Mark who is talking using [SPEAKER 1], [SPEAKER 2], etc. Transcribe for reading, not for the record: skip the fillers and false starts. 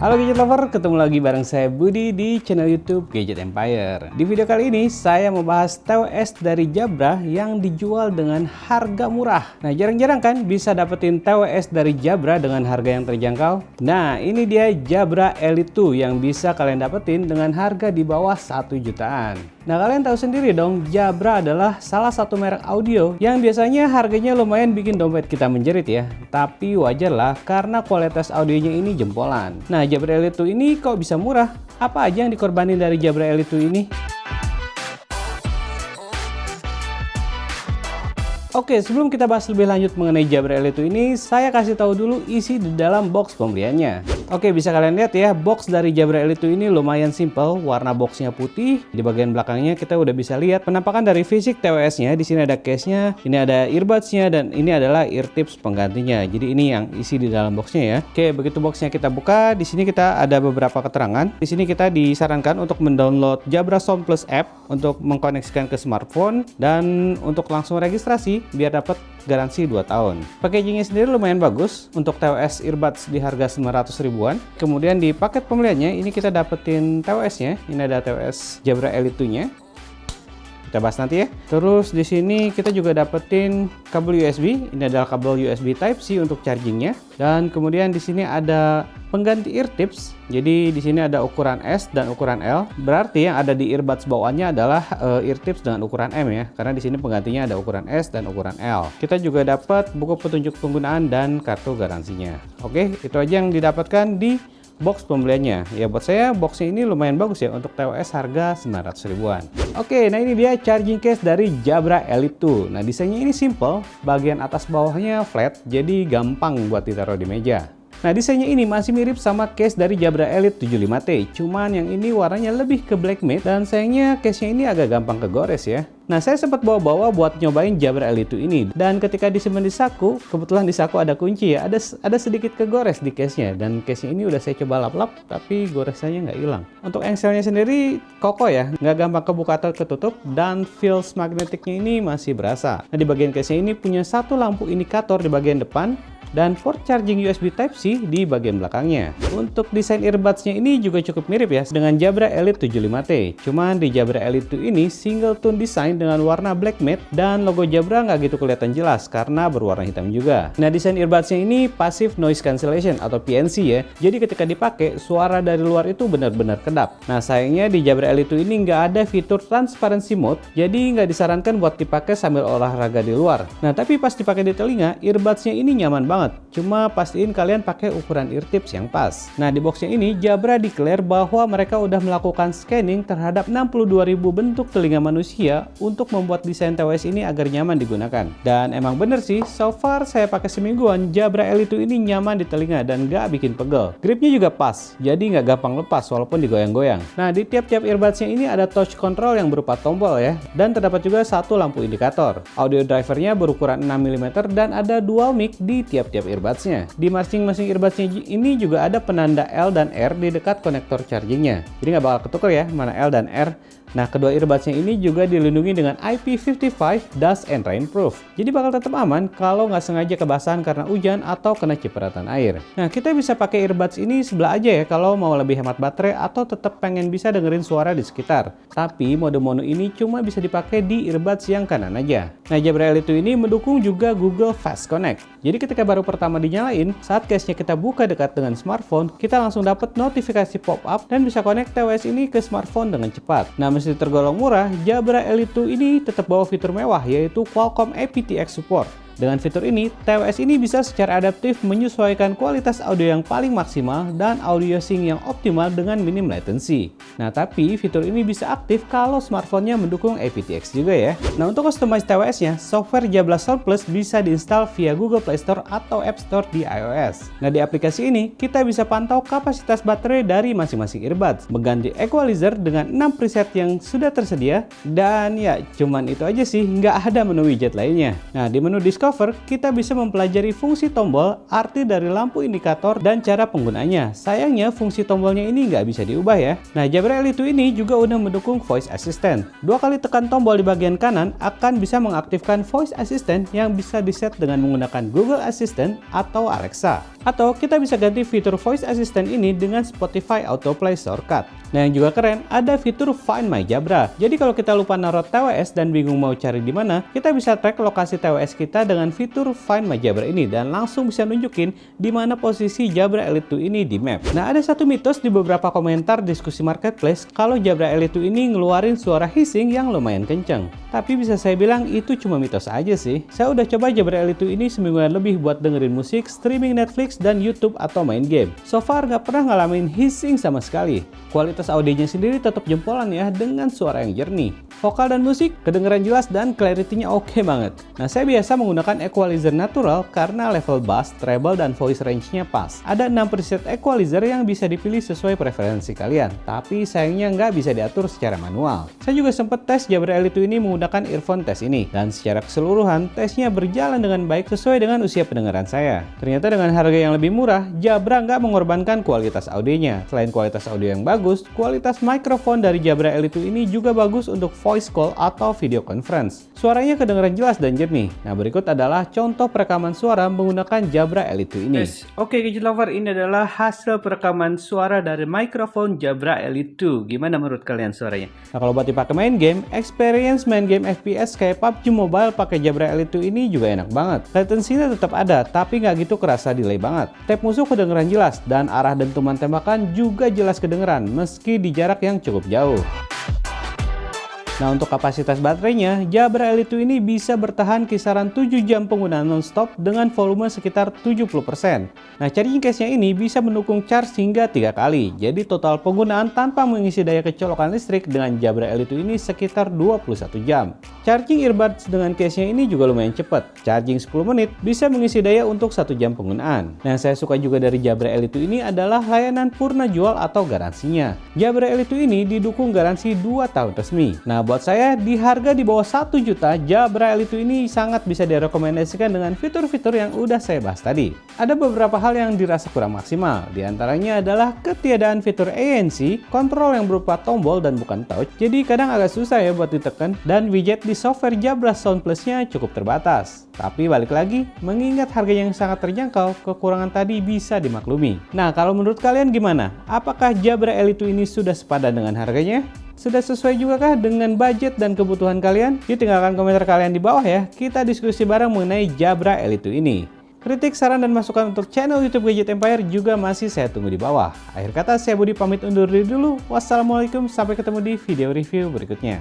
[SPEAKER 1] Halo Gadget Lover, ketemu lagi bareng saya Budi di channel YouTube Gadget Empire. Di video kali ini saya mau bahas TWS dari Jabra yang dijual dengan harga murah. Nah, jarang-jarang kan bisa dapetin TWS dari Jabra dengan harga yang terjangkau. Nah, ini dia Jabra Elite 2 yang bisa kalian dapetin dengan harga di bawah 1 jutaan. Nah, kalian tahu sendiri dong, Jabra adalah salah satu merek audio yang biasanya harganya lumayan bikin dompet kita menjerit ya. Tapi wajarlah karena kualitas audionya ini jempolan. Nah, Jabra Elite 2 ini kok bisa murah? Apa aja yang dikorbanin dari Jabra Elite 2 ini? Oke, sebelum kita bahas lebih lanjut mengenai Jabra Elite 2 ini, saya kasih tahu dulu isi di dalam box pembeliannya. Oke, bisa kalian lihat ya, box dari Jabra Elite 2 ini lumayan simple, warna boxnya putih. Di bagian belakangnya kita udah bisa lihat penampakan dari fisik TWS-nya. Di sini ada case-nya, ini ada earbuds-nya, dan ini adalah ear tips penggantinya. Jadi ini yang isi di dalam boxnya ya. Oke, begitu boxnya kita buka, di sini kita ada beberapa keterangan. Di sini kita disarankan untuk mendownload Jabra Sound Plus app untuk mengkoneksikan ke smartphone dan untuk langsung registrasi biar dapat garansi 2 tahun. Packagingnya sendiri lumayan bagus untuk TWS earbuds di harga 900 ribuan. Kemudian di paket pembeliannya ini kita dapetin TWS-nya. Ini ada TWS Jabra Elite 2-nya. Kita bahas nanti ya. Terus di sini kita juga dapetin kabel USB. Ini adalah kabel USB Type-C untuk chargingnya. Dan kemudian di sini ada pengganti ear tips. Jadi di sini ada ukuran S dan ukuran L. Berarti yang ada di earbuds bawaannya adalah ear tips dengan ukuran M ya. Karena di sini penggantinya ada ukuran S dan ukuran L. Kita juga dapat buku petunjuk penggunaan dan kartu garansinya. Oke, itu aja yang didapatkan di box pembeliannya. Ya buat saya boxnya ini lumayan bagus ya untuk TWS harga 900 ribuan. Oke, nah ini dia charging case dari Jabra Elite 2. Nah, desainnya ini simple, bagian atas bawahnya flat, jadi gampang buat ditaruh di meja. Nah, desainnya ini masih mirip sama case dari Jabra Elite 75T, cuman yang ini warnanya lebih ke black matte dan sayangnya case-nya ini agak gampang kegores ya. Nah, saya sempat bawa-bawa buat nyobain Jabra Elite 2 ini dan ketika disimpan di saku, kebetulan di saku ada kunci ya, ada sedikit kegores di case-nya dan case-nya ini udah saya coba lap-lap tapi goresannya nggak hilang. Untuk engselnya sendiri kokoh ya, nggak gampang kebuka atau ketutup dan feels magnetiknya ini masih berasa. Nah, di bagian case-nya ini punya satu lampu indikator di bagian depan dan port charging USB Type-C di bagian belakangnya. Untuk desain earbuds-nya ini juga cukup mirip ya dengan Jabra Elite 75T. Cuman di Jabra Elite 2 ini single tone design dengan warna black matte dan logo Jabra nggak gitu kelihatan jelas karena berwarna hitam juga. Nah, desain earbuds-nya ini passive noise cancellation atau PNC ya. Jadi ketika dipakai, suara dari luar itu benar-benar kedap. Nah, sayangnya di Jabra Elite 2 ini nggak ada fitur transparency mode, jadi nggak disarankan buat dipakai sambil olahraga di luar. Nah, tapi pas dipakai di telinga, earbuds-nya ini nyaman banget. Cuma pastiin kalian pakai ukuran ear tips yang pas. Nah, di boxnya ini Jabra declare bahwa mereka udah melakukan scanning terhadap 62.000 bentuk telinga manusia untuk membuat desain TWS ini agar nyaman digunakan. Dan emang bener sih, so far saya pakai semingguan, Jabra Elite 2 ini nyaman di telinga dan gak bikin pegel. Gripnya juga pas, jadi nggak gampang lepas walaupun digoyang-goyang. Nah, di tiap-tiap earbudsnya ini ada touch control yang berupa tombol ya, dan terdapat juga satu lampu indikator. Audio drivernya berukuran 6 mm dan ada dual mic di tiap earbudsnya. Di masing-masing earbudsnya ini juga ada penanda L dan R di dekat konektor chargingnya. Jadi nggak bakal ketukar ya mana L dan R. Nah, kedua earbudsnya ini juga dilindungi dengan IP55 Dust and Rain Proof. Jadi bakal tetap aman kalau nggak sengaja kebasahan karena hujan atau kena cipratan air. Nah, kita bisa pakai earbuds ini sebelah aja ya kalau mau lebih hemat baterai atau tetap pengen bisa dengerin suara di sekitar. Tapi mode mono ini cuma bisa dipakai di earbuds yang kanan aja. Nah, Jabra Elite 2 ini mendukung juga Google Fast Connect. Jadi ketika baru pertama dinyalain, saat case-nya kita buka dekat dengan smartphone, kita langsung dapat notifikasi pop-up dan bisa connect TWS ini ke smartphone dengan cepat. Nah, meski tergolong murah, Jabra Elite 2 ini tetap bawa fitur mewah yaitu Qualcomm aptX support. Dengan fitur ini, TWS ini bisa secara adaptif menyesuaikan kualitas audio yang paling maksimal dan audio sync yang optimal dengan minim latency. Nah, tapi fitur ini bisa aktif kalau smartphone-nya mendukung aptX juga ya. Nah, untuk customize TWS-nya, software Jabra Sound Plus bisa diinstal via Google Play Store atau App Store di iOS. Nah, di aplikasi ini, kita bisa pantau kapasitas baterai dari masing-masing earbuds, mengganti equalizer dengan 6 preset yang sudah tersedia, dan ya, cuman itu aja sih, nggak ada menu widget lainnya. Nah, di menu disk Discover, kita bisa mempelajari fungsi tombol, arti dari lampu indikator, dan cara penggunanya. Sayangnya, fungsi tombolnya ini nggak bisa diubah ya. Nah, Jabra Elite ini juga udah mendukung voice assistant. 2 kali tekan tombol di bagian kanan akan bisa mengaktifkan voice assistant yang bisa diset dengan menggunakan Google Assistant atau Alexa. Atau kita bisa ganti fitur voice assistant ini dengan Spotify Autoplay Shortcut. Nah, yang juga keren, ada fitur Find My Jabra. Jadi kalau kita lupa naruh TWS dan bingung mau cari di mana, kita bisa track lokasi TWS kita dengan fitur Find My Jabra ini dan langsung bisa nunjukin di mana posisi Jabra Elite 2 ini di map. Nah, ada satu mitos di beberapa komentar diskusi marketplace kalau Jabra Elite 2 ini ngeluarin suara hissing yang lumayan kenceng. Tapi bisa saya bilang itu cuma mitos aja sih. Saya udah coba Jabra Elite 2 ini semingguan lebih buat dengerin musik, streaming Netflix, dan YouTube atau main game. So far nggak pernah ngalamin hissing sama sekali. Kualitas audionya sendiri tetap jempolan ya dengan suara yang jernih. Vokal dan musik kedengeran jelas dan clarity-nya oke banget. Nah, saya biasa menggunakan equalizer natural karena level bass, treble, dan voice range-nya pas. Ada 6 preset equalizer yang bisa dipilih sesuai preferensi kalian, tapi sayangnya nggak bisa diatur secara manual. Saya juga sempat tes Jabra Elite ini menggunakan earphone test ini, dan secara keseluruhan tesnya berjalan dengan baik sesuai dengan usia pendengaran saya. Ternyata dengan harga yang lebih murah, Jabra nggak mengorbankan kualitas audionya. Selain kualitas audio yang bagus, kualitas mikrofon dari Jabra Elite ini juga bagus untuk voice call atau video conference. Suaranya kedengaran jelas dan jernih. Nah, berikut adalah contoh perekaman suara menggunakan Jabra Elite ini. Oke, gadget lover, ini adalah hasil perekaman suara dari mikrofon Jabra Elite 2. Gimana menurut kalian suaranya? Nah, kalau buat dipakai main game, experience main game FPS kayak PUBG Mobile pakai Jabra Elite 2 ini juga enak banget. Latency-nya tetap ada, tapi nggak gitu kerasa delay banget. Tap musuh kedengeran jelas, dan arah dentuman tembakan juga jelas kedengeran meski di jarak yang cukup jauh. Nah, untuk kapasitas baterainya, Jabra Elite 2 ini bisa bertahan kisaran 7 jam penggunaan non-stop dengan volume sekitar 70%. Nah, charging case-nya ini bisa mendukung charge hingga 3 kali. Jadi total penggunaan tanpa mengisi daya kecolokan listrik dengan Jabra Elite 2 ini sekitar 21 jam. Charging earbuds dengan case-nya ini juga lumayan cepat. Charging 10 menit bisa mengisi daya untuk 1 jam penggunaan. Nah, yang saya suka juga dari Jabra Elite 2 ini adalah layanan purna jual atau garansinya. Jabra Elite 2 ini didukung garansi 2 tahun resmi. Nah, buat saya, di harga di bawah 1 juta, Jabra Elite ini sangat bisa direkomendasikan dengan fitur-fitur yang udah saya bahas tadi. Ada beberapa hal yang dirasa kurang maksimal, diantaranya adalah ketiadaan fitur ANC, kontrol yang berupa tombol dan bukan touch, jadi kadang agak susah ya buat ditekan, dan widget di software Jabra Sound Plus-nya cukup terbatas. Tapi balik lagi, mengingat harga yang sangat terjangkau, kekurangan tadi bisa dimaklumi. Nah, kalau menurut kalian gimana? Apakah Jabra Elite ini sudah sepadan dengan harganya? Sudah sesuai juga kah dengan budget dan kebutuhan kalian? Yuk tinggalkan komentar kalian di bawah ya. Kita diskusi bareng mengenai Jabra Elite ini. Kritik, saran, dan masukan untuk channel YouTube Gadget Empire juga masih saya tunggu di bawah. Akhir kata, saya Budi pamit undur diri dulu. Wassalamualaikum, sampai ketemu di video review berikutnya.